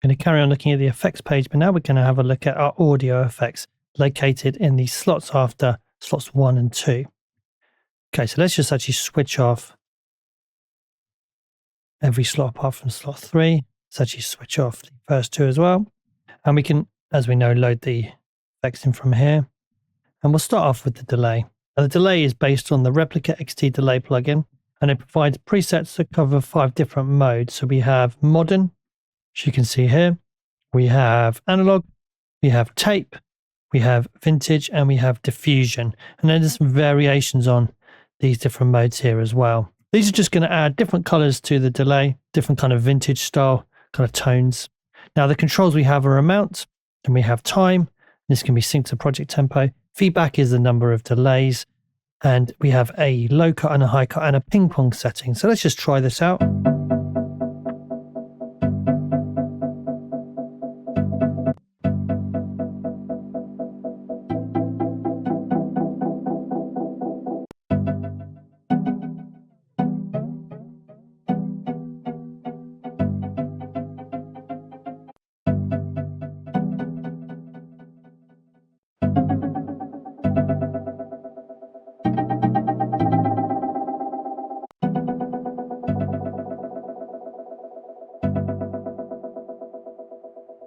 going to carry on looking at the effects page, but now we're going to have a look at our audio effects located in the slots after slots 1 and 2. Okay, so let's just actually switch off every slot apart from slot 3. Let's actually switch off the first 2 as well. And we can, as we know, load the effects in from here. And we'll start off with the delay. Now, the delay is based on the Replica XT delay plugin, and it provides presets that cover 5 different modes. So we have modern, as you can see here. We have analog, we have tape, we have vintage, and we have diffusion. And then there's some variations on these different modes here as well. These are just going to add different colors to the delay, different kind of vintage style kind of tones. Now the controls we have are amount, and we have time. This can be synced to project tempo. Feedback is the number of delays, and we have a low cut and a high cut and a ping pong setting. So let's just try this out.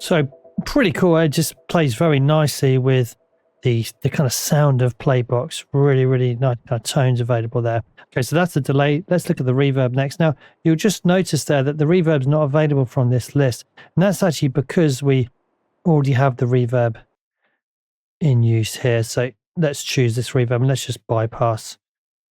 So pretty cool. It just plays very nicely with the kind of sound of Playbox. Really nice kind of tones available there. Okay, so that's the delay. Let's look at the reverb next. Now, you'll just notice there that the reverb's not available from this list. And that's actually because we already have the reverb in use here. So let's choose this reverb and let's just bypass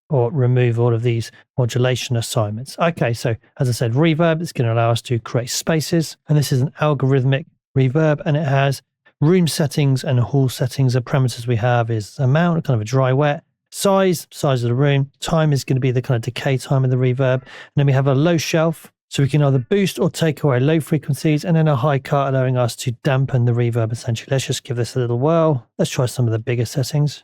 or remove all of these modulation assignments. Okay, so as I said, reverb is going to allow us to create spaces. And this is an algorithmic reverb, and it has room settings and hall settings. The parameters we have is amount, kind of a dry wet, size of the room, time is going to be the kind of decay time of the reverb, and then we have a low shelf, so we can either boost or take away low frequencies, and then a high cut allowing us to dampen the reverb essentially. Let's just give this a little whirl. Let's try some of the bigger settings.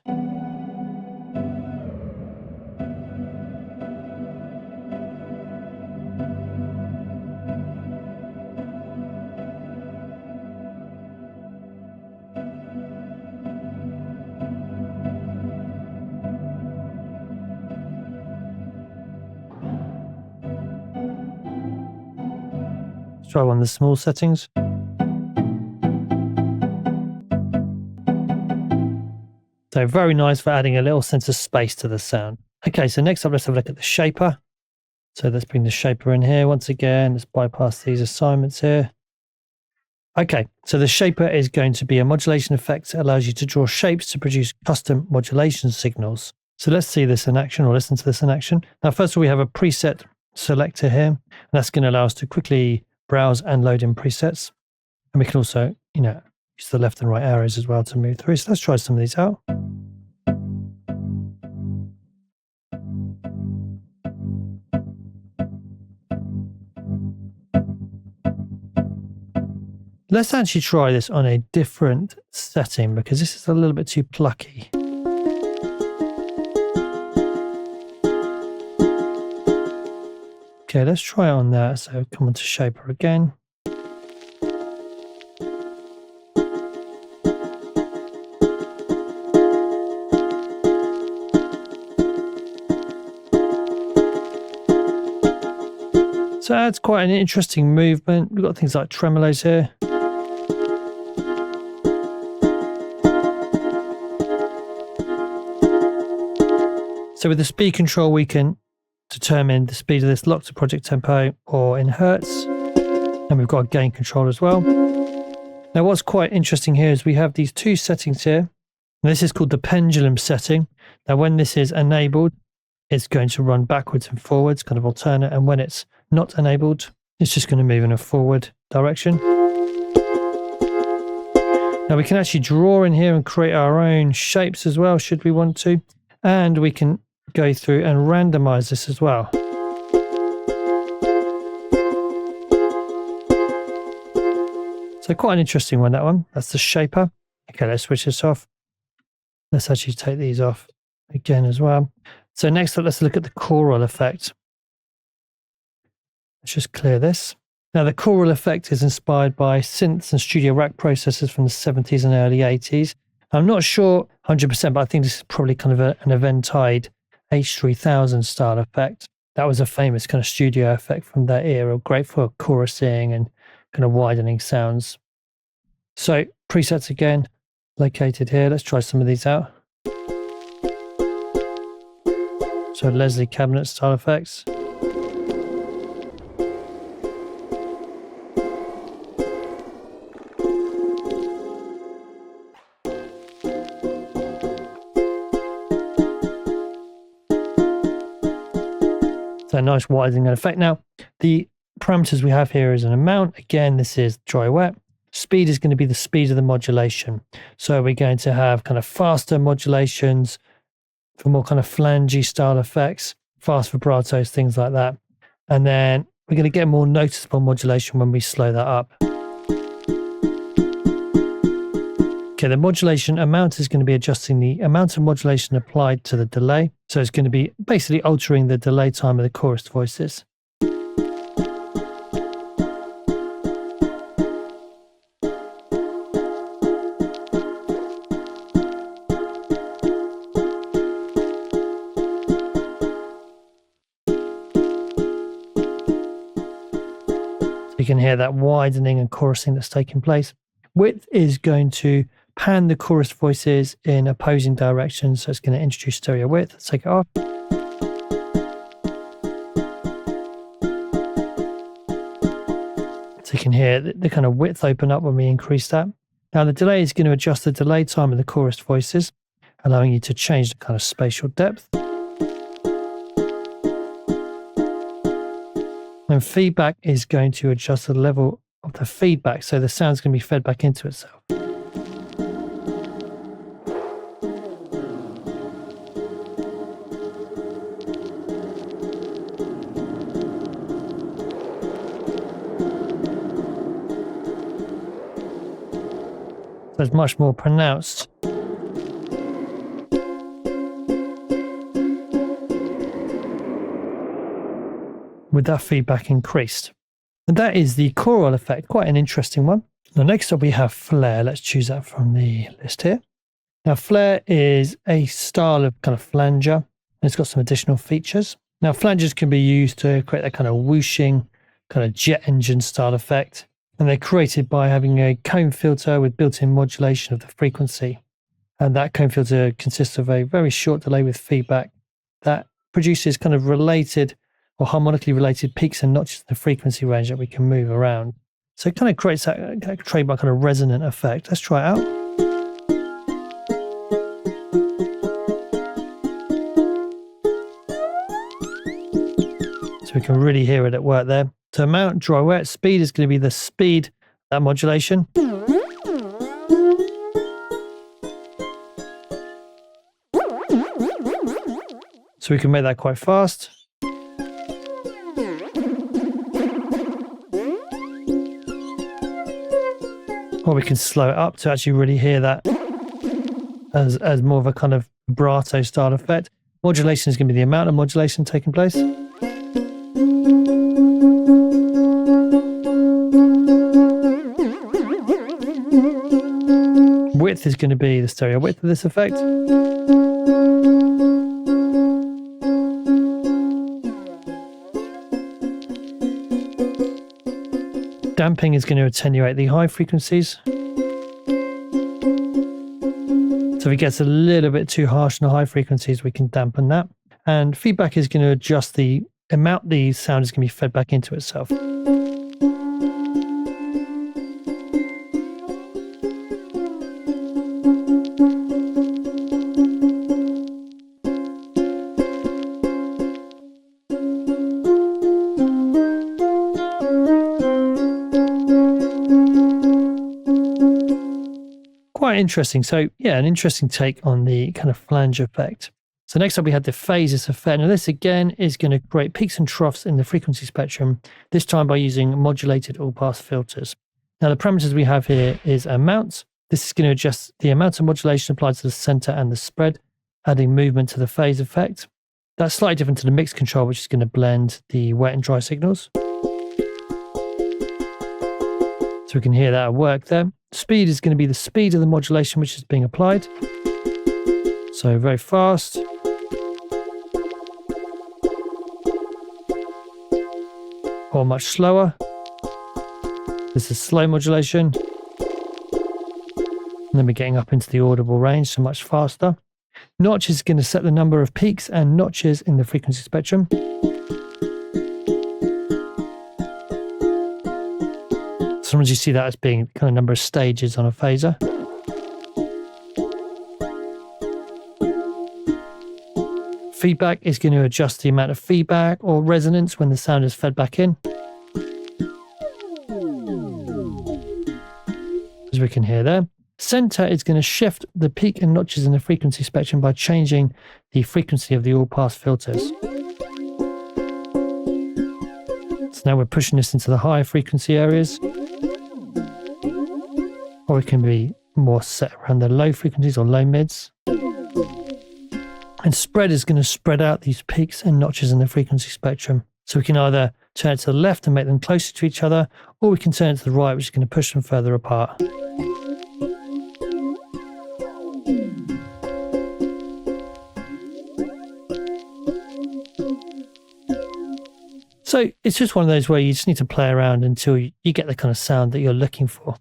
Try one of the small settings. So very nice for adding a little sense of space to the sound. Okay, so next up, let's have a look at the shaper. So let's bring the shaper in here once again. Let's bypass these assignments here. Okay, so the shaper is going to be a modulation effect that allows you to draw shapes to produce custom modulation signals. So let's see this in action, or listen to this in action. Now, first of all, we have a preset selector here, and that's going to allow us to quickly browse and load in presets. And we can also, use the left and right arrows as well to move through. So let's try some of these out. Let's actually try this on a different setting because this is a little bit too plucky. Okay, let's try it on that. So come on to shaper again. So that's quite an interesting movement. We've got things like tremolos here. So with the speed control, we can determine the speed of this locked to project tempo or in hertz. And we've got a gain control as well. Now what's quite interesting here is we have these two settings here. And this is called the pendulum setting. Now when this is enabled, it's going to run backwards and forwards, kind of alternate. And when it's not enabled, it's just going to move in a forward direction. Now we can actually draw in here and create our own shapes as well, should we want to. And we can go through and randomize this as well. So quite an interesting one, that one. That's the shaper. Okay, let's switch this off. Let's actually take these off again as well. So next up, let's look at the choral effect. Let's just clear this. Now, the choral effect is inspired by synths and studio rack processors from the 70s and early 80s. I'm not sure 100%, but I think this is probably kind of an Eventide H3000 style effect. That was a famous kind of studio effect from that era, great for chorusing and kind of widening sounds. So presets again, located here. Let's try some of these out. So Leslie cabinet style effects. So nice widening effect. Now, the parameters we have here is an amount. Again, this is dry wet. Speed is going to be the speed of the modulation. So we're going to have kind of faster modulations for more kind of flangey style effects, fast vibratos, things like that. And then we're going to get more noticeable modulation when we slow that up. Okay, the modulation amount is going to be adjusting the amount of modulation applied to the delay. So it's going to be basically altering the delay time of the chorus voices. So you can hear that widening and chorusing that's taking place. Width is going to pan the chorus voices in opposing directions, so it's going to introduce stereo width. Let's take it off. So you can hear the kind of width open up when we increase that. Now the delay is going to adjust the delay time of the chorus voices, allowing you to change the kind of spatial depth. And feedback is going to adjust the level of the feedback, so the sound's going to be fed back into itself. So it's much more pronounced. With that feedback increased. And that is the choral effect, quite an interesting one. Now next up we have flare. Let's choose that from the list here. Now flare is a style of kind of flanger, and it's got some additional features. Now flangers can be used to create that kind of whooshing, kind of jet engine style effect. And they're created by having a comb filter with built-in modulation of the frequency. And that comb filter consists of a very short delay with feedback that produces kind of related or harmonically related peaks and notches in the frequency range that we can move around. So it kind of creates that trademark kind of resonant effect. Let's try it out. So we can really hear it at work there. So amount, dry wet, speed is going to be the speed, that modulation. So we can make that quite fast. Or we can slow it up to actually really hear that as more of a kind of vibrato style effect. Modulation is going to be the amount of modulation taking place. Width is going to be the stereo width of this effect. Damping is going to attenuate the high frequencies. So if it gets a little bit too harsh in the high frequencies, we can dampen that. And feedback is going to adjust the amount the sound is going to be fed back into itself. Quite interesting. So yeah, an interesting take on the kind of flange effect. So next up we had the phases effect. Now this again is going to create peaks and troughs in the frequency spectrum, this time by using modulated all-pass filters. Now the parameters we have here is amount. This is going to adjust the amount of modulation applied to the center and the spread, adding movement to the phase effect. That's slightly different to the mix control, which is going to blend the wet and dry signals. So we can hear that at work there. Speed is going to be the speed of the modulation which is being applied. So very fast. Or much slower. This is slow modulation. And then we're getting up into the audible range, so much faster. Notch is going to set the number of peaks and notches in the frequency spectrum. Sometimes you see that as being kind of number of stages on a phaser. Feedback is going to adjust the amount of feedback or resonance when the sound is fed back in. As we can hear there. Center is going to shift the peak and notches in the frequency spectrum by changing the frequency of the all-pass filters. So now we're pushing this into the higher frequency areas. Or it can be more set around the low frequencies or low mids. And spread is going to spread out these peaks and notches in the frequency spectrum. So we can either turn it to the left and make them closer to each other, or we can turn it to the right, which is going to push them further apart. So it's just one of those where you just need to play around until you get the kind of sound that you're looking for.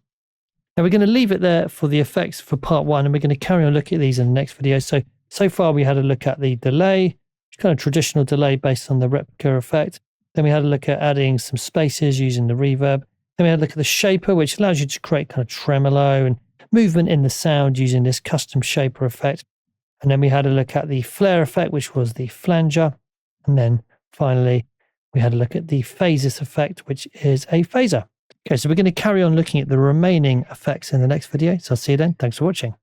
Now we're going to leave it there for the effects for part one, and we're going to carry on looking at these in the next video. So far we had a look at the delay, kind of traditional delay based on the replica effect. Then we had a look at adding some spaces using the reverb. Then we had a look at the shaper, which allows you to create kind of tremolo and movement in the sound using this custom shaper effect. And then we had a look at the flare effect, which was the flanger. And then finally, we had a look at the phasis effect, which is a phaser. Okay, so we're going to carry on looking at the remaining effects in the next video. So I'll see you then. Thanks for watching.